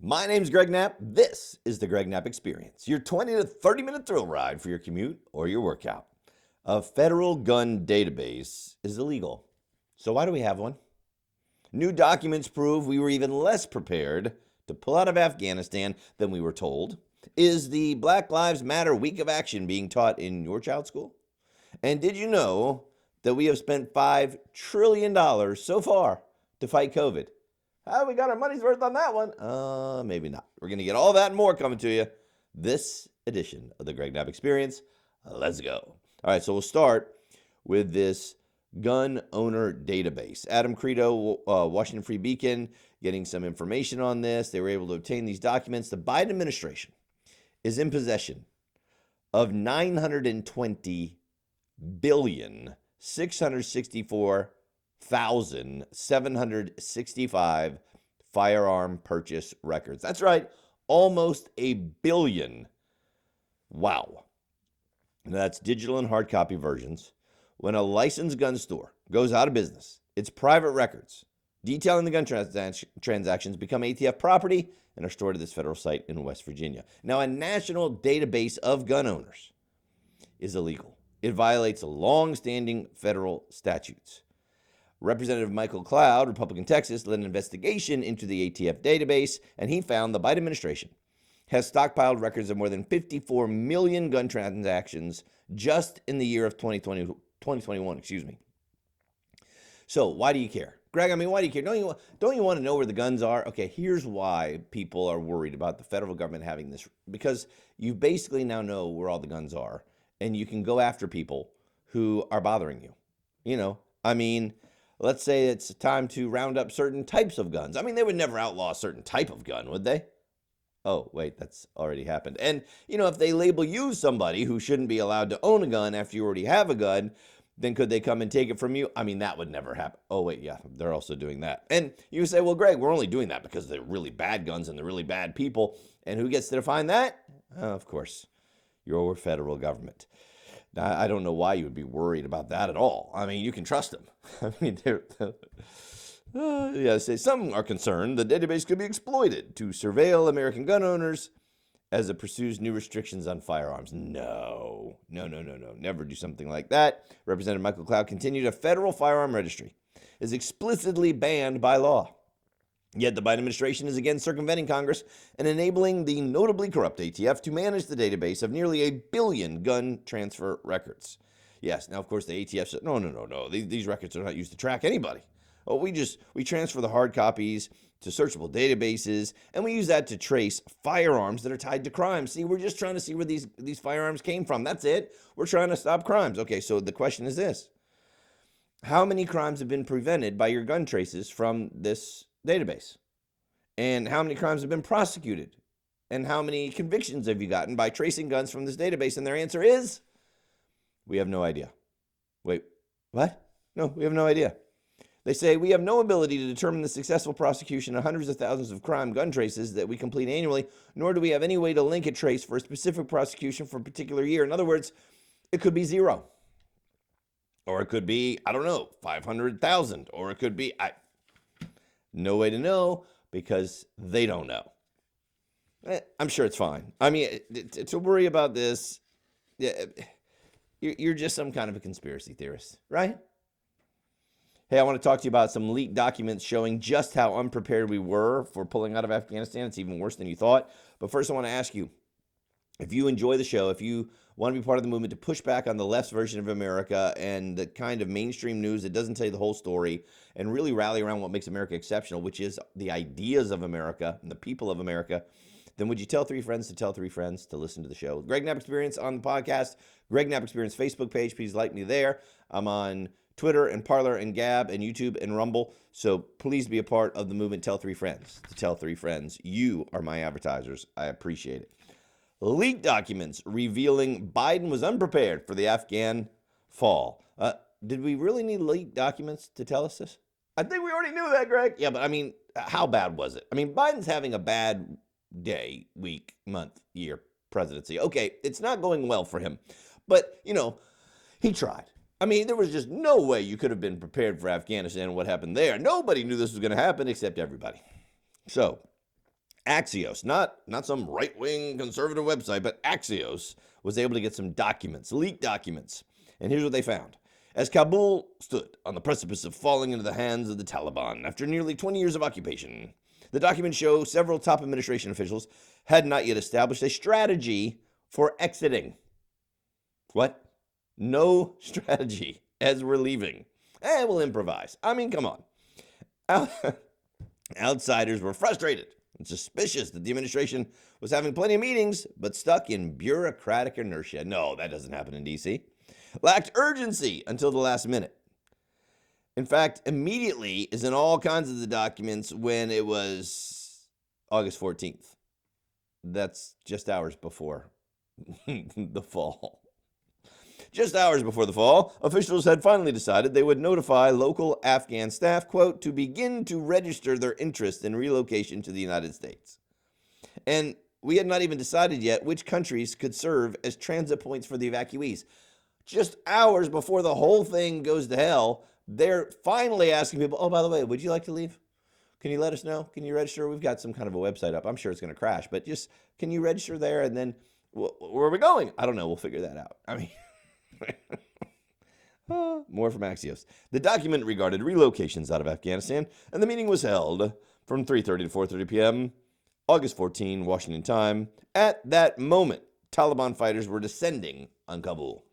My name's Greg Knapp. This is the Greg Knapp Experience, your 20 to 30 minute thrill ride for your commute or your workout. A federal gun database is illegal. So why do we have one? New documents prove we were even less prepared to pull out of Afghanistan than we were told. Is the Black Lives Matter week of action being taught in your child's school? And did you know that we have spent $5 trillion so far to fight COVID? We got our money's worth on that one. Maybe not. We're going to get all that and more coming to you this edition of the Greg Knapp Experience. Let's go. All right, so we'll start with this gun owner database. Adam Credo, Washington Free Beacon, getting some information on this. They were able to obtain these documents. The Biden administration is in possession of 920,664,765 firearm purchase records. That's right, almost a billion. Wow. That's digital and hard copy versions. When a licensed gun store goes out of business, its private records detailing the gun transactions become ATF property and are stored at this federal site in West Virginia. Now, a national database of gun owners is illegal. It violates long-standing federal statutes. Representative Michael Cloud, Republican Texas, led an investigation into the ATF database, and he found the Biden administration has stockpiled records of more than 54 million gun transactions just in the year of 2021. So why do you care? Greg, why do you care? Don't you want to know where the guns are? Okay, here's why people are worried about the federal government having this. Because you basically now know where all the guns are, and you can go after people who are bothering you. Let's say it's time to round up certain types of guns. They would never outlaw a certain type of gun, would they? Oh, wait, that's already happened. And, if they label you somebody who shouldn't be allowed to own a gun after you already have a gun, then could they come and take it from you? That would never happen. Oh, wait, yeah, they're also doing that. And you say, well, Greg, we're only doing that because they're really bad guns and they're really bad people. And who gets to define that? Of course, your federal government. Now, I don't know why you would be worried about that at all. You can trust them. Say some are concerned the database could be exploited to surveil American gun owners as it pursues new restrictions on firearms. No. Never do something like that. Representative Michael Cloud continued, a federal firearm registry is explicitly banned by law. Yet the Biden administration is again circumventing Congress and enabling the notably corrupt ATF to manage the database of nearly a billion gun transfer records. Yes, now of course the ATF said, no. These records are not used to track anybody. Oh, we transfer the hard copies to searchable databases, and we use that to trace firearms that are tied to crime. See, we're just trying to see where these firearms came from. That's it. We're trying to stop crimes. Okay, so the question is this. How many crimes have been prevented by your gun traces from this database? And how many crimes have been prosecuted? And how many convictions have you gotten by tracing guns from this database? And their answer is, we have no idea. Wait, what? No, we have no idea. They say, we have no ability to determine the successful prosecution of hundreds of thousands of crime gun traces that we complete annually, nor do we have any way to link a trace for a specific prosecution for a particular year. In other words, it could be 0. Or it could be, 500,000. Or it could be, no way to know because they don't know. I'm sure it's fine. To worry about this, you're just some kind of a conspiracy theorist, right? Hey, I want to talk to you about some leaked documents showing just how unprepared we were for pulling out of Afghanistan. It's even worse than you thought. But first, I want to ask you, if you enjoy the show, if you want to be part of the movement to push back on the left's version of America and the kind of mainstream news that doesn't tell you the whole story and really rally around what makes America exceptional, which is the ideas of America and the people of America, then would you tell 3 friends to tell 3 friends to listen to the show? Greg Knapp Experience on the podcast, Greg Knapp Experience Facebook page. Please like me there. I'm on Twitter and Parler and Gab and YouTube and Rumble. So please be a part of the movement. Tell 3 friends to tell 3 friends. You are my advertisers. I appreciate it. Leaked documents revealing Biden was unprepared for the Afghan fall. Did we really need leaked documents to tell us this? I think we already knew that, Greg. Yeah, but how bad was it? Biden's having a bad day, week, month, year presidency. Okay, it's not going well for him. But, he tried. There was just no way you could have been prepared for Afghanistan and what happened there. Nobody knew this was going to happen except everybody. So, Axios, not some right-wing conservative website, but Axios was able to get some documents, leaked documents. And here's what they found. As Kabul stood on the precipice of falling into the hands of the Taliban after nearly 20 years of occupation, the documents show several top administration officials had not yet established a strategy for exiting. What? No strategy as we're leaving. We'll improvise. I mean, come on. Outsiders were frustrated and suspicious that the administration was having plenty of meetings, but stuck in bureaucratic inertia. No, that doesn't happen in D.C. Lacked urgency until the last minute. In fact, immediately is in all kinds of the documents when it was August 14th. That's just hours before the fall. Just hours before the fall, officials had finally decided they would notify local Afghan staff, quote, to begin to register their interest in relocation to the United States. And we had not even decided yet which countries could serve as transit points for the evacuees. Just hours before the whole thing goes to hell, they're finally asking people, oh, by the way, would you like to leave? Can you let us know? Can you register? We've got some kind of a website up. I'm sure it's going to crash, but just can you register there? And then where are we going? I don't know. We'll figure that out. I mean, more from Axios. The document regarded relocations out of Afghanistan, and the meeting was held from 3:30 to 4:30 p.m., August 14, Washington time. At that moment, Taliban fighters were descending on Kabul.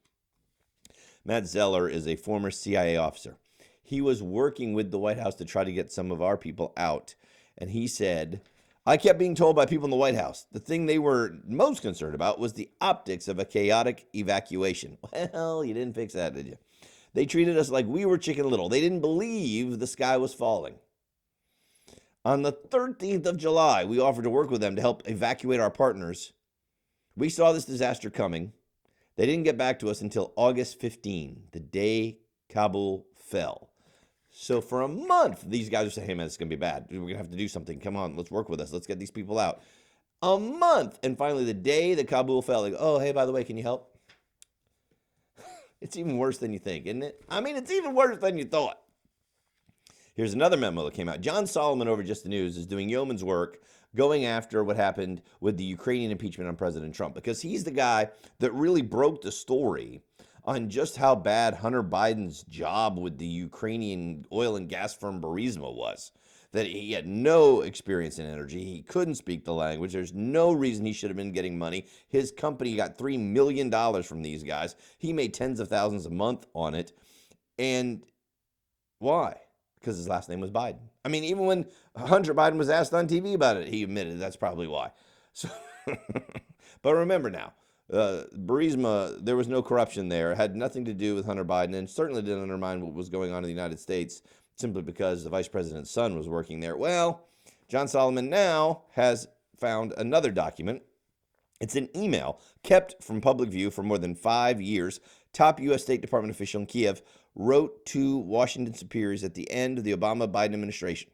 Matt Zeller is a former CIA officer. He was working with the White House to try to get some of our people out, and he said, I kept being told by people in the White House the thing they were most concerned about was the optics of a chaotic evacuation. Well, you didn't fix that, did you? They treated us like we were Chicken Little. They didn't believe the sky was falling. On the 13th of July, we offered to work with them to help evacuate our partners. We saw this disaster coming. They didn't get back to us until August 15, the day Kabul fell. So for a month, these guys are saying, hey, man, it's going to be bad. We're going to have to do something. Come on, let's work with us. Let's get these people out. A month. And finally, the day that Kabul fell, they go, oh, hey, by the way, can you help? It's even worse than you think, isn't it? I mean, it's even worse than you thought. Here's another memo that came out. John Solomon over Just the News is doing yeoman's work going after what happened with the Ukrainian impeachment on President Trump, because he's the guy that really broke the story on just how bad Hunter Biden's job with the Ukrainian oil and gas firm Burisma was. That he had no experience in energy. He couldn't speak the language. There's no reason he should have been getting money. His company got $3 million from these guys. He made tens of thousands a month on it. And why? Because his last name was Biden. I mean, even when Hunter Biden was asked on TV about it, he admitted that's probably why. So, but remember now, Burisma, there was no corruption there. It had nothing to do with Hunter Biden, and certainly didn't undermine what was going on in the United States simply because the vice president's son was working there. Well, John Solomon now has found another document. It's an email kept from public view for more than 5 years. Top U.S. State Department official in Kiev wrote to Washington superiors at the end of the Obama-Biden administration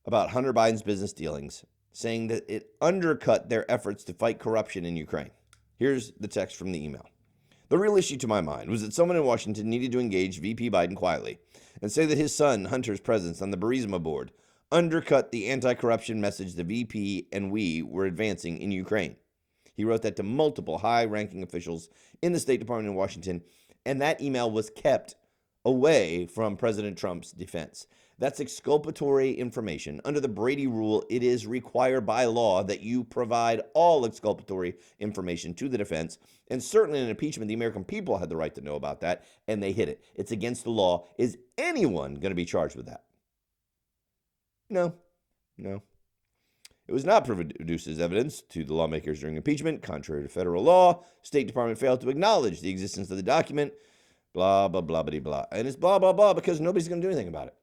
about Hunter Biden's business dealings, saying that it undercut their efforts to fight corruption in Ukraine. Here's the text from the email. The real issue to my mind was that someone in Washington needed to engage VP Biden quietly and say that his son, Hunter's presence on the Burisma board, undercut the anti-corruption message the VP and we were advancing in Ukraine. He wrote that to multiple high-ranking officials in the State Department in Washington, and that email was kept away from President Trump's defense. That's exculpatory information. Under the Brady rule, it is required by law that you provide all exculpatory information to the defense. And certainly in an impeachment, the American people had the right to know about that, and they hid it. It's against the law. Is anyone going to be charged with that? No. It was not produced as evidence to the lawmakers during impeachment. Contrary to federal law, State Department failed to acknowledge the existence of the document. Blah, blah, blah, blah, blah. And it's blah, blah, blah because nobody's going to do anything about it.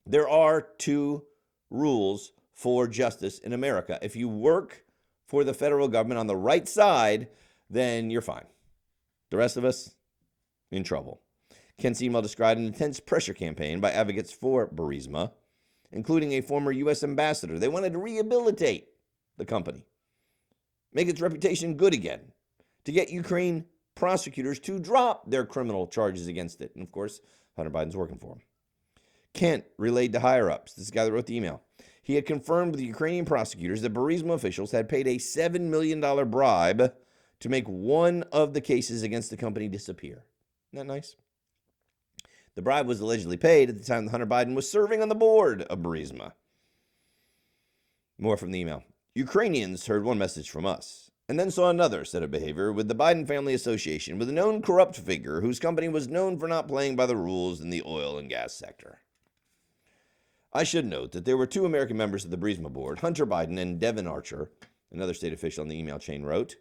There are two rules for justice in America. If you work for the federal government on the right side, then you're fine. The rest of us, in trouble. Ken Seymour described an intense pressure campaign by advocates for Burisma, including a former U.S. ambassador. They wanted to rehabilitate the company, make its reputation good again, to get Ukraine prosecutors to drop their criminal charges against it. And of course, Hunter Biden's working for him. Kent relayed to higher-ups, this is the guy that wrote the email, he had confirmed with the Ukrainian prosecutors that Burisma officials had paid a $7 million bribe to make one of the cases against the company disappear. Isn't that nice? The bribe was allegedly paid at the time that Hunter Biden was serving on the board of Burisma. More from the email. Ukrainians heard one message from us and then saw another set of behavior with the Biden family association with a known corrupt figure whose company was known for not playing by the rules in the oil and gas sector. I should note that there were two American members of the Burisma board, Hunter Biden and Devin Archer, another state official on the email chain wrote.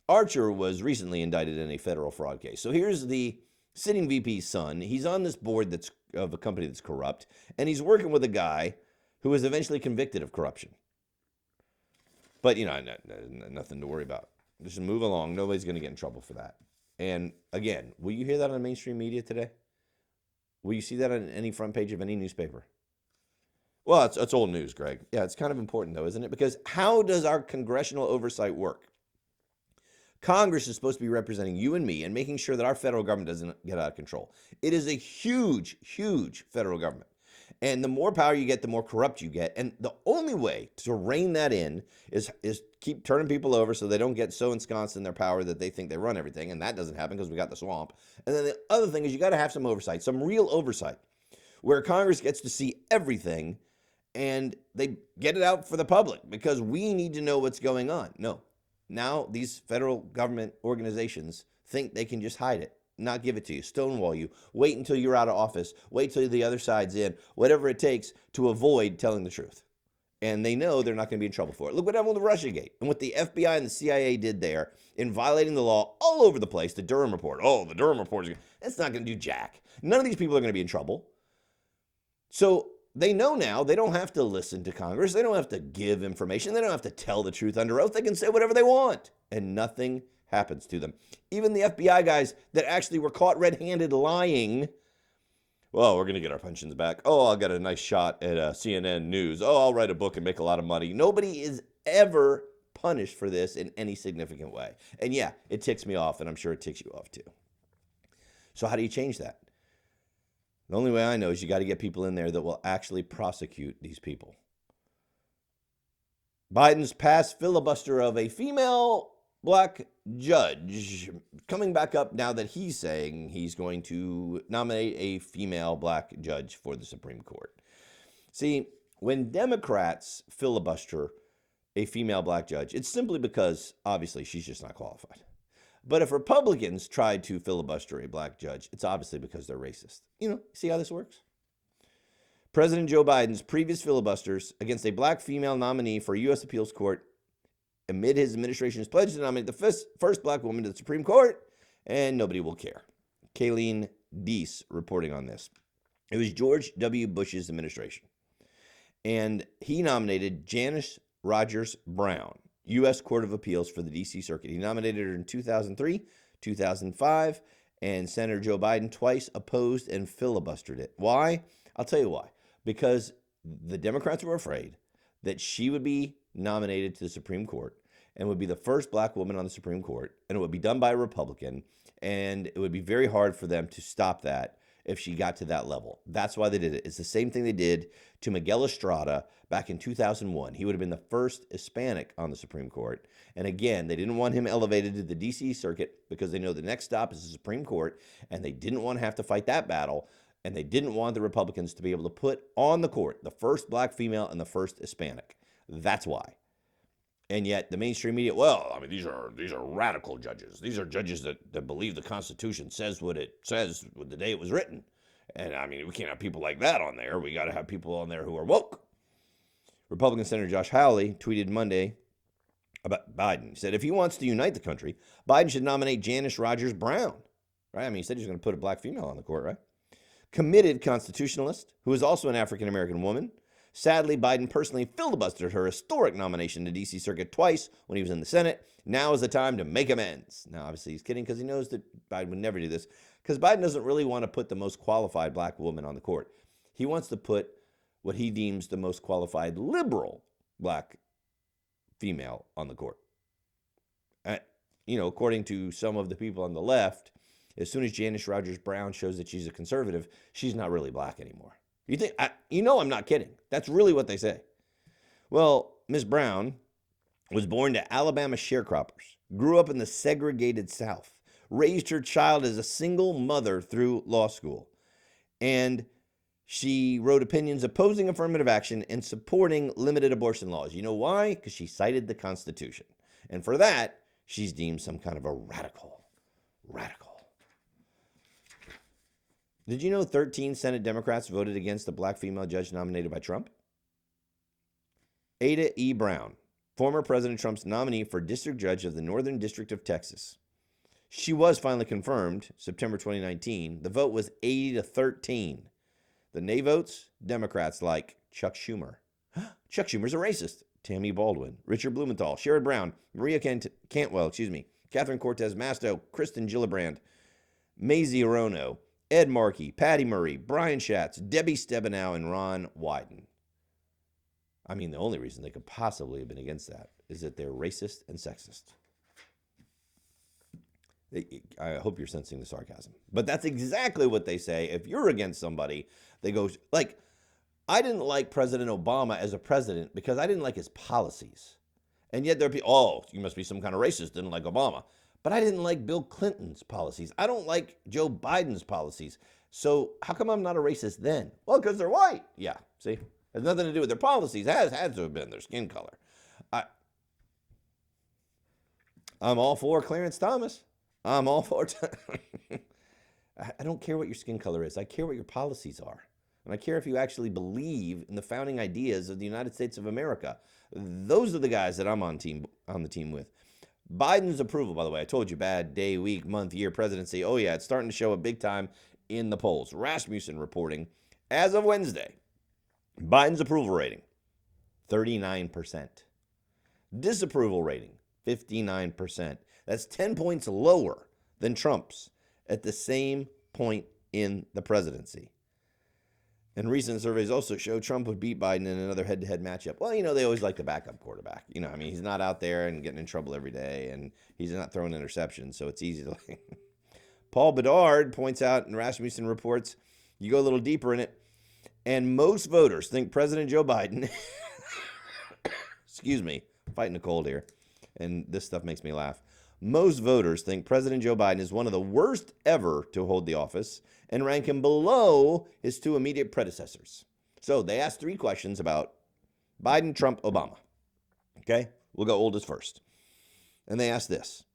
Archer was recently indicted in a federal fraud case. So here's the sitting VP's son. He's on this board that's of a company that's corrupt, and he's working with a guy who was eventually convicted of corruption. But, nothing to worry about. Just move along. Nobody's going to get in trouble for that. And, again, will you hear that on mainstream media today? Will you see that on any front page of any newspaper? Well, it's old news, Greg. Yeah, it's kind of important, though, isn't it? Because how does our congressional oversight work? Congress is supposed to be representing you and me and making sure that our federal government doesn't get out of control. It is a huge, huge federal government. And the more power you get, the more corrupt you get. And the only way to rein that in is keep turning people over so they don't get so ensconced in their power that they think they run everything. And that doesn't happen because we got the swamp. And then the other thing is you got to have some oversight, some real oversight, where Congress gets to see everything and they get it out for the public because we need to know what's going on. No. Now these federal government organizations think they can just hide it, not give it to you, stonewall you, wait until you're out of office, wait till the other side's in, whatever it takes to avoid telling the truth. And they know they're not going to be in trouble for it. Look what happened with Russiagate and what the FBI and the CIA did there in violating the law all over the place. The Durham report. Oh, the Durham report that's not going to do jack. None of these people are going to be in trouble. So they know now they don't have to listen to Congress. They don't have to give information. They don't have to tell the truth under oath. They can say whatever they want and nothing happens to them. Even the FBI guys that actually were caught red-handed lying, well, we're going to get our pensions back. Oh, I'll get a nice shot at CNN News. Oh, I'll write a book and make a lot of money. Nobody is ever punished for this in any significant way. And yeah, it ticks me off, and I'm sure it ticks you off too. So how do you change that? The only way I know is you got to get people in there that will actually prosecute these people. Biden's past filibuster of a female black judge coming back up now that he's saying he's going to nominate a female black judge for the Supreme Court. See, when Democrats filibuster a female black judge, it's simply because, obviously, she's just not qualified. But if Republicans tried to filibuster a black judge, it's obviously because they're racist. See how this works? President Joe Biden's previous filibusters against a black female nominee for a U.S. appeals court amid his administration's pledge to nominate the first black woman to the Supreme Court, and nobody will care. Kayleen Deese reporting on this. It was George W. Bush's administration, and he nominated Janice Rogers Brown, U.S. Court of Appeals for the D.C. Circuit. He nominated her in 2003, 2005, and Senator Joe Biden twice opposed and filibustered it. Why? I'll tell you why. Because the Democrats were afraid that she would be nominated to the Supreme Court and would be the first black woman on the Supreme Court, and it would be done by a Republican, and it would be very hard for them to stop that if she got to that level. That's why they did it. It's the same thing they did to Miguel Estrada back in 2001. He would have been the first Hispanic on the Supreme Court. And again, they didn't want him elevated to the D.C. Circuit because they know the next stop is the Supreme Court, and they didn't want to have to fight that battle, and they didn't want the Republicans to be able to put on the court the first black female and the first Hispanic. That's why. And yet the mainstream media, these are radical judges. These are judges that believe the Constitution says what it says the day it was written. And we can't have people like that on there. We got to have people on there who are woke. Republican Senator Josh Hawley tweeted Monday about Biden. He said, if he wants to unite the country, Biden should nominate Janice Rogers Brown. Right? He said he was going to put a black female on the court, right? Committed constitutionalist, who is also an African-American woman. Sadly, Biden personally filibustered her historic nomination to D.C. Circuit twice when he was in the Senate. Now is the time to make amends. Now, obviously, he's kidding because he knows that Biden would never do this because Biden doesn't really want to put the most qualified black woman on the court. He wants to put what he deems the most qualified liberal black female on the court. According to some of the people on the left, as soon as Janice Rogers Brown shows that she's a conservative, she's not really black anymore. You think, I'm not kidding. That's really what they say. Well, Ms. Brown was born to Alabama sharecroppers, grew up in the segregated South, raised her child as a single mother through law school, and she wrote opinions opposing affirmative action and supporting limited abortion laws. You know why? Because she cited the Constitution. And for that, she's deemed some kind of a radical. Did you know 13 Senate Democrats voted against a black female judge nominated by Trump? Ada E. Brown, former President Trump's nominee for district judge of the Northern District of Texas. She was finally confirmed September 2019. The vote was 80-13. The nay votes, Democrats like Chuck Schumer. Chuck Schumer's a racist. Tammy Baldwin, Richard Blumenthal, Sherrod Brown, Maria Cantwell, Catherine Cortez Masto, Kristen Gillibrand, Mazie Hirono, Ed Markey, Patty Murray, Brian Schatz, Debbie Stabenow, and Ron Wyden. I mean, the only reason they could possibly have been against that is that they're racist and sexist. I hope you're sensing the sarcasm. But that's exactly what they say. If you're against somebody, they go, like, I didn't like President Obama as a president because I didn't like his policies. And yet there'd be, you must be some kind of racist, didn't like Obama. But I didn't like Bill Clinton's policies. I don't like Joe Biden's policies. So how come I'm not a racist then? Well, because they're white. Yeah, see? Has nothing to do with their policies. It has to have been their skin color. I'm all for Clarence Thomas. I'm all for I don't care what your skin color is. I care what your policies are. And I care if you actually believe in the founding ideas of the United States of America. Those are the guys that I'm on the team with. Biden's approval, by the way, I told you, bad day, week, month, year, presidency. Oh, yeah, it's starting to show up big time in the polls. Rasmussen reporting, as of Wednesday, Biden's approval rating, 39%. Disapproval rating, 59%. That's 10 points lower than Trump's at the same point in the presidency. And recent surveys also show Trump would beat Biden in another head-to-head matchup. Well, they always like the backup quarterback. He's not out there and getting in trouble every day, and he's not throwing interceptions, so it's easy to Paul Bedard points out, and Rasmussen reports, you go a little deeper in it, and most voters think President Joe Biden, excuse me, fighting a cold here, and this stuff makes me laugh. Most voters think President Joe Biden is one of the worst ever to hold the office and rank him below his two immediate predecessors. So they asked 3 questions about Biden, Trump, Obama. Okay, we'll go oldest first. And they asked this: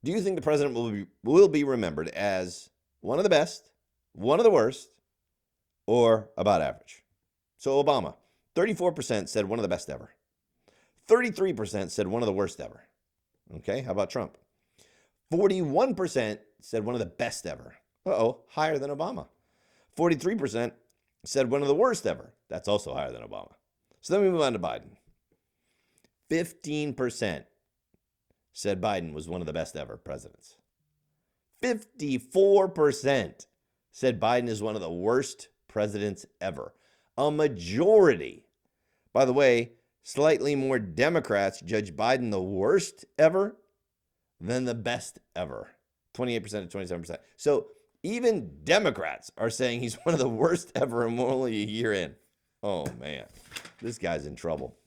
do you think the president will be remembered as one of the best, one of the worst, or about average? So Obama, 34% said one of the best ever. 33% said one of the worst ever. Okay, how about Trump? 41% said one of the best ever. Higher than Obama. 43% said one of the worst ever. That's also higher than Obama. So then we move on to Biden. 15% said Biden was one of the best ever presidents. 54% said Biden is one of the worst presidents ever. A majority. By the way, slightly more Democrats judge Biden the worst ever than the best ever. 28% to 27%. So even Democrats are saying he's one of the worst ever, and we're only a year in. Oh, man. This guy's in trouble.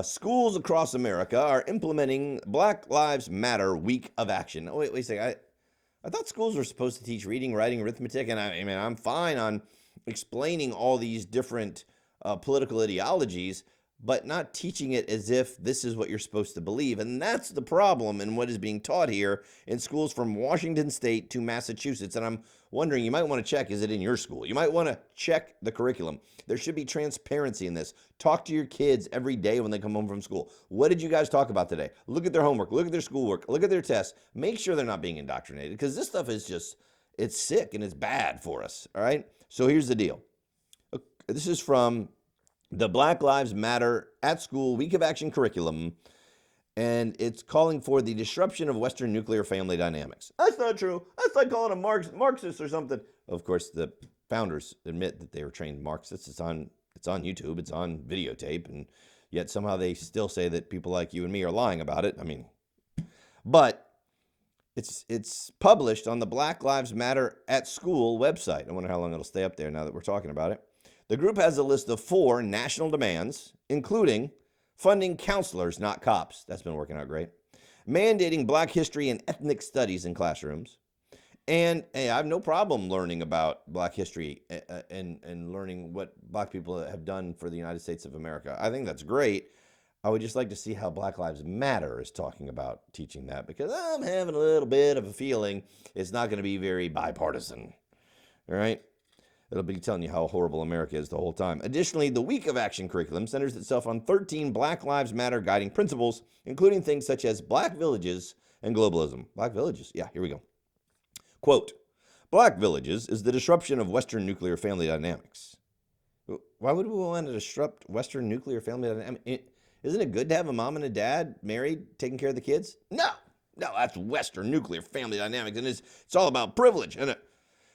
Schools across America are implementing Black Lives Matter Week of Action. Oh, wait a second. I thought schools were supposed to teach reading, writing, arithmetic, and I'm fine on explaining all these different political ideologies, but not teaching it as if this is what you're supposed to believe. And that's the problem in what is being taught here in schools from Washington State to Massachusetts. And I'm wondering, you might want to check, is it in your school? You might want to check the curriculum. There should be transparency in this. Talk to your kids every day when they come home from school. What did you guys talk about today? Look at their homework. Look at their schoolwork. Look at their tests. Make sure they're not being indoctrinated, because this stuff is just, it's sick and it's bad for us. All right. So here's the deal. This is from the Black Lives Matter at School Week of Action curriculum, and it's calling for the disruption of Western nuclear family dynamics. That's not true. That's like calling them Marxist or something. Of course, the founders admit that they were trained Marxists. It's on YouTube. It's on videotape, and yet somehow they still say that people like you and me are lying about it. But it's published on the Black Lives Matter at School website. I wonder how long it'll stay up there now that we're talking about it. The group has a list of 4 national demands, including funding counselors, not cops. That's been working out great. Mandating Black history and ethnic studies in classrooms. And hey, I have no problem learning about Black history and learning what Black people have done for the United States of America. I think that's great. I would just like to see how Black Lives Matter is talking about teaching that, because I'm having a little bit of a feeling it's not going to be very bipartisan. All right? It'll be telling you how horrible America is the whole time. Additionally, the Week of Action curriculum centers itself on 13 Black Lives Matter guiding principles, including things such as Black villages and globalism. Black villages. Yeah, here we go. Quote, Black villages is the disruption of Western nuclear family dynamics. Why would we want to disrupt Western nuclear family dynamics? Isn't it good to have a mom and a dad married, taking care of the kids? No, that's Western nuclear family dynamics, and it's all about privilege.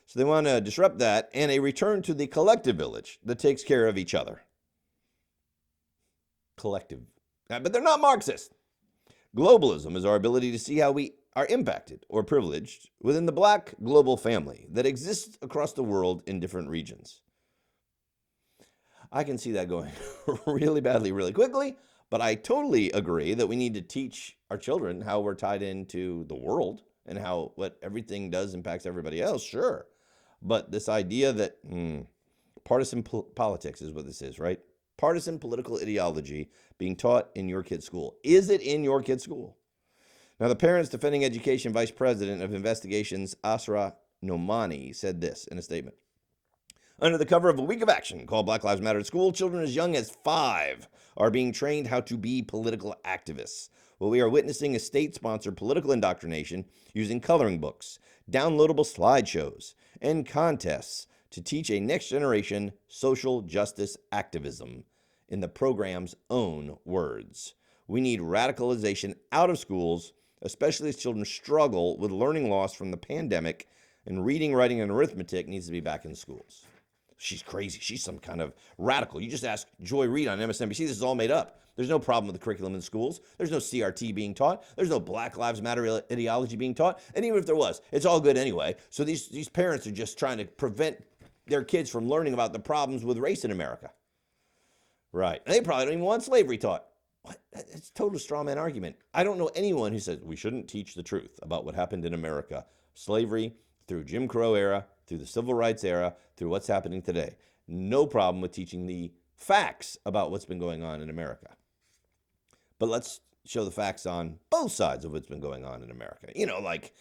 So they want to disrupt that and a return to the collective village that takes care of each other. Collective. But they're not Marxist. Globalism is our ability to see how we are impacted or privileged within the Black global family that exists across the world in different regions. I can see that going really badly, really quickly, but I totally agree that we need to teach our children how we're tied into the world and how what everything does impacts everybody else, sure. But this idea that partisan politics is what this is, right? Partisan political ideology being taught in your kid's school. Is it in your kid's school? Now, the Parents Defending Education Vice President of Investigations, Asra Nomani, said this in a statement. Under the cover of a week of action called Black Lives Matter at School, children as young as 5 are being trained how to be political activists. What we are witnessing is state-sponsored political indoctrination using coloring books, downloadable slideshows, and contests to teach a next-generation social justice activism in the program's own words. We need radicalization out of schools, especially as children struggle with learning loss from the pandemic, and reading, writing, and arithmetic needs to be back in schools. She's crazy. She's some kind of radical. You just ask Joy Reid on MSNBC. This is all made up. There's no problem with the curriculum in schools. There's no CRT being taught. There's no Black Lives Matter ideology being taught. And even if there was, it's all good anyway. So these parents are just trying to prevent their kids from learning about the problems with race in America. Right. And they probably don't even want slavery taught. What? It's a total straw man argument. I don't know anyone who says we shouldn't teach the truth about what happened in America. Slavery, through Jim Crow era, through the civil rights era, through what's happening today. No problem with teaching the facts about what's been going on in America. But let's show the facts on both sides of what's been going on in America. You know, like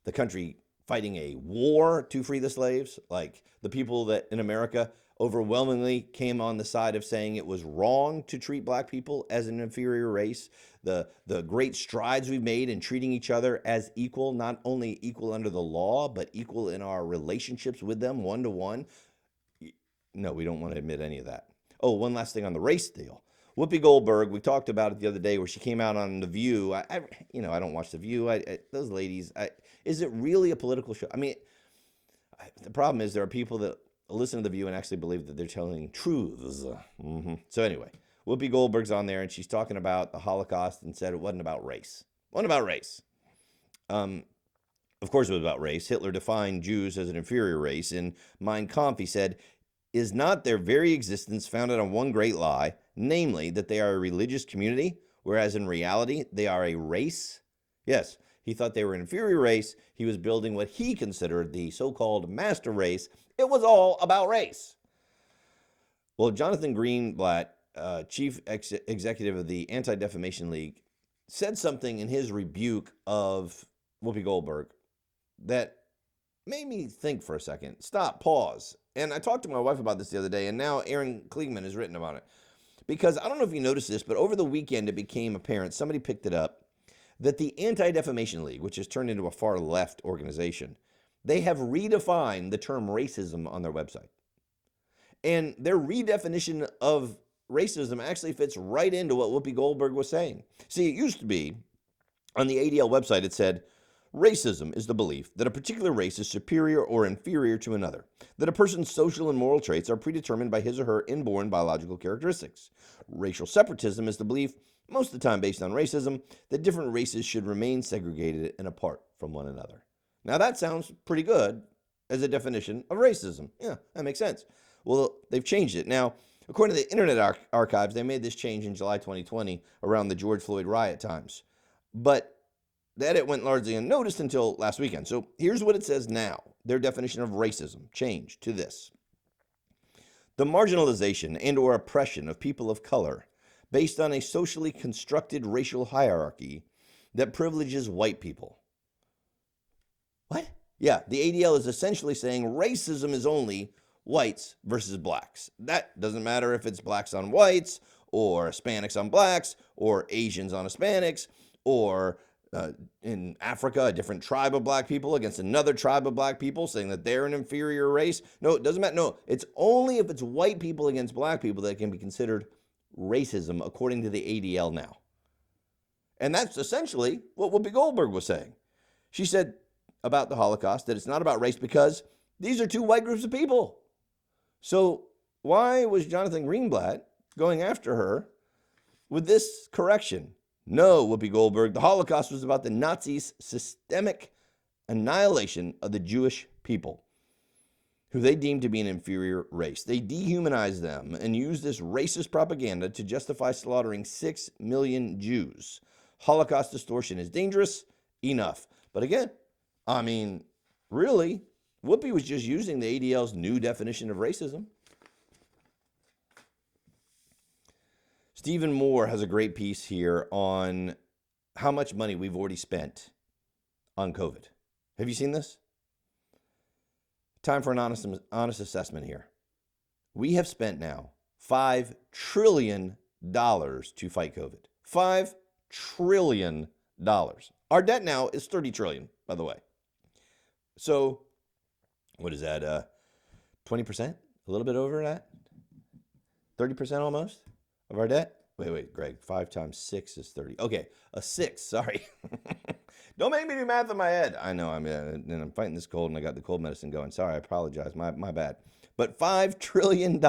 the country fighting a war to free the slaves, like the people that in America overwhelmingly came on the side of saying it was wrong to treat Black people as an inferior race, the great strides we've made in treating each other as equal, not only equal under the law, but equal in our relationships with them, one-to-one. No, we don't want to admit any of that. Oh, one last thing on the race deal. Whoopi Goldberg, we talked about it the other day where she came out on The View. I don't watch The View. Those ladies, is it really a political show? I mean, the problem is there are people that listen to The View and actually believe that they're telling truths. So anyway, Whoopi Goldberg's on there and she's talking about the Holocaust and said it wasn't about race. It wasn't about race. Of course it was about race. Hitler defined Jews as an inferior race. In Mein Kampf, he said, is not their very existence founded on one great lie, namely that they are a religious community, whereas in reality they are a race? Yes, he thought they were an inferior race. He was building what he considered the so-called master race. It was all about race. Well, Jonathan Greenblatt, chief executive of the Anti-Defamation League, said something in his rebuke of Whoopi Goldberg that made me think for a second. Stop, pause. And I talked to my wife about this the other day, and now Aaron Kliegman has written about it. Because I don't know if you noticed this, but over the weekend it became apparent, somebody picked it up, that the Anti-Defamation League, which has turned into a far-left organization, they have redefined the term racism on their website. And their redefinition of racism actually fits right into what Whoopi Goldberg was saying. See, it used to be, on the ADL website, it said, racism is the belief that a particular race is superior or inferior to another, that a person's social and moral traits are predetermined by his or her inborn biological characteristics. Racial separatism is the belief, most of the time based on racism, that different races should remain segregated and apart from one another. Now that sounds pretty good as a definition of racism. Yeah, that makes sense. Well, they've changed it. Now, according to the Internet Archives, they made this change in July 2020 around the George Floyd riot times. But the edit went largely unnoticed until last weekend. So here's what it says now. Their definition of racism changed to this: the marginalization and or oppression of people of color based on a socially constructed racial hierarchy that privileges white people. What? Yeah, the ADL is essentially saying racism is only whites versus blacks. That doesn't matter if it's blacks on whites, or Hispanics on blacks, or Asians on Hispanics, or in Africa, a different tribe of black people against another tribe of black people, saying that they're an inferior race. No, it doesn't matter. No, it's only if it's white people against black people that can be considered racism, according to the ADL now. And that's essentially what Whoopi Goldberg was saying. She said about the Holocaust that it's not about race because these are two white groups of people. So why was Jonathan Greenblatt going after her with this correction? No, Whoopi Goldberg, the Holocaust was about the Nazis' systemic annihilation of the Jewish people, who they deemed to be an inferior race. They dehumanized them and used this racist propaganda to justify slaughtering 6 million Jews. Holocaust distortion is dangerous enough. But again, I mean, really, Whoopi was just using the ADL's new definition of racism. Stephen Moore has a great piece here on how much money we've already spent on COVID. Have you seen this? Time for an honest assessment here. We have spent now $5 trillion to fight COVID. $5 trillion. Our debt now is $30 trillion, by the way. So what is that? 20%? A little bit over that? 30% almost of our debt? Wait, Greg. 5 times 6 is 30. Okay, a 6. Sorry. Don't make me do math in my head. I know. I'm fighting this cold, and I got the cold medicine going. Sorry, I apologize. My bad. But $5 trillion,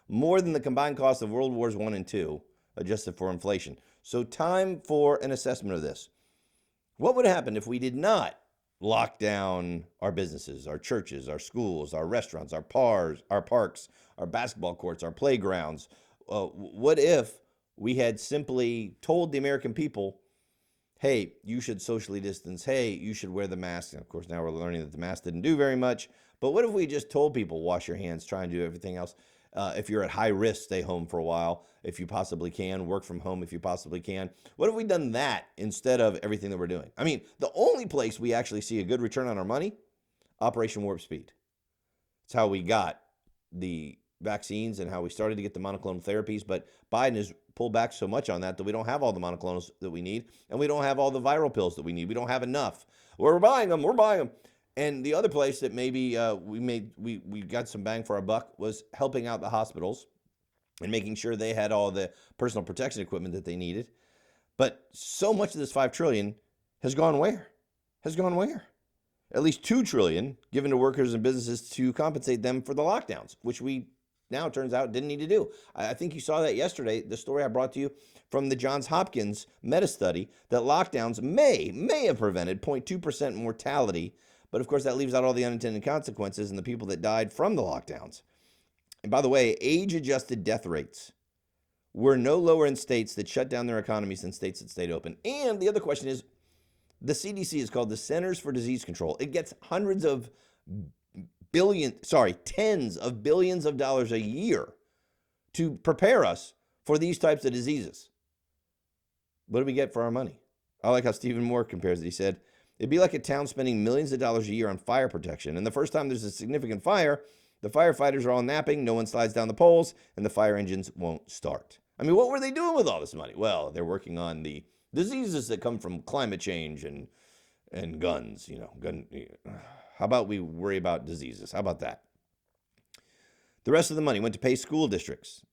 more than the combined cost of World Wars I and II, adjusted for inflation. So time for an assessment of this. What would happen if we did not lock down our businesses, our churches, our schools, our restaurants, our parks, our basketball courts, our playgrounds? What if we had simply told the American people, hey, you should socially distance. Hey, you should wear the mask. And of course, now we're learning that the mask didn't do very much. But what if we just told people, wash your hands, try and do everything else? If you're at high risk, stay home for a while if you possibly can. Work from home if you possibly can. What if we done that instead of everything that we're doing? I mean, the only place we actually see a good return on our money, Operation Warp Speed. It's how we got the vaccines and how we started to get the monoclonal therapies. But Biden has pulled back so much on that we don't have all the monoclonals that we need, and we don't have all the viral pills that we need. We don't have enough. We're buying them. And the other place that maybe we got some bang for our buck was helping out the hospitals and making sure they had all the personal protection equipment that they needed. But so much of this $5 trillion has gone where? At least $2 trillion given to workers and businesses to compensate them for the lockdowns, which we now turns out didn't need to do. I think you saw that yesterday, the story I brought to you from the Johns Hopkins meta-study, that lockdowns may have prevented 0.2% mortality. But of course, that leaves out all the unintended consequences and the people that died from the lockdowns. And by the way, age-adjusted death rates were no lower in states that shut down their economies than states that stayed open. And the other question is, the CDC is called the Centers for Disease Control. It gets tens of billions of dollars a year to prepare us for these types of diseases. What do we get for our money? I like how Stephen Moore compares it. He said, it'd be like a town spending millions of dollars a year on fire protection. And the first time there's a significant fire, the firefighters are all napping, no one slides down the poles, and the fire engines won't start. I mean, what were they doing with all this money? Well, they're working on the diseases that come from climate change and guns. How about we worry about diseases? How about that? The rest of the money went to pay school districts,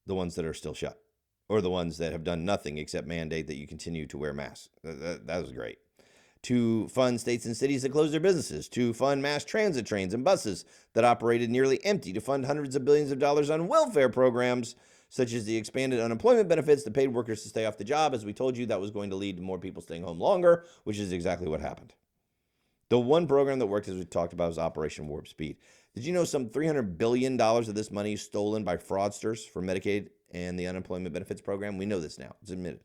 the ones that are still shut, or the ones that have done nothing except mandate that you continue to wear masks. That was great. To fund states and cities that closed their businesses, to fund mass transit trains and buses that operated nearly empty, to fund hundreds of billions of dollars on welfare programs, such as the expanded unemployment benefits that paid workers to stay off the job. As we told you, that was going to lead to more people staying home longer, which is exactly what happened. The one program that worked, as we talked about, was Operation Warp Speed. Did you know some $300 billion of this money is stolen by fraudsters from Medicaid and the unemployment benefits program? We know this now. It's admitted.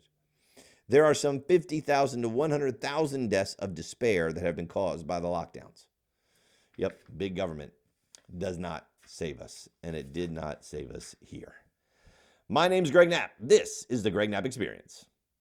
There are some 50,000 to 100,000 deaths of despair that have been caused by the lockdowns. Yep, big government does not save us, and it did not save us here. My name's Greg Knapp. This is the Greg Knapp Experience.